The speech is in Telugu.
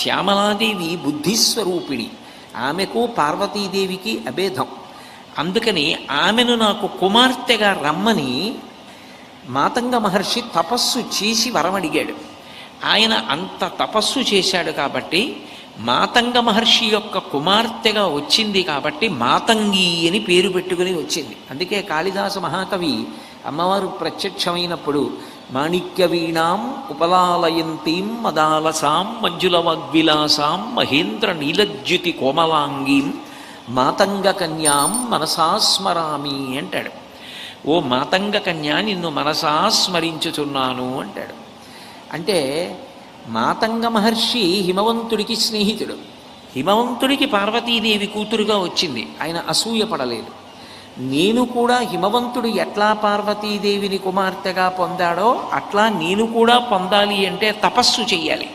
శ్యామలాదేవి బుద్ధిస్వరూపిణి, ఆమెకు పార్వతీదేవికి అభేదం. అందుకని ఆమెను నాకు కుమార్తెగా రమ్మని మాతంగ మహర్షి తపస్సు చేసి వరమడిగాడు. ఆయన అంత తపస్సు చేశాడు కాబట్టి మాతంగ మహర్షి యొక్క కుమార్తెగా వచ్చింది కాబట్టి మాతంగి అని పేరు పెట్టుకుని వచ్చింది. అందుకే కాళిదాస మహాకవి అమ్మవారు ప్రత్యక్షమైనప్పుడు మాణిక్య వీణాం ఉపలాలయంతీం మదాలసాం మంజుల వాగ్విలాసాం మహేంద్ర నీలజ్యుతి కోమలాంగీం మాతంగ కన్యాం మనసా స్మరామి అంటాడు. ఓ మాతంగ కన్యా, నిన్ను మనసా స్మరించుచున్నాను అంటాడు. అంటే మాతంగ మహర్షి హిమవంతుడికి స్నేహితుడు. హిమవంతుడికి పార్వతీదేవి కూతురుగా వచ్చింది, ఆయన అసూయ పడలేదు. నేను కూడా హిమవంతుడు ఎట్లా పార్వతీదేవిని కుమార్తెగా పొందాడో అట్లా నేను కూడా పొందాలి అంటే తపస్సు చెయ్యాలి.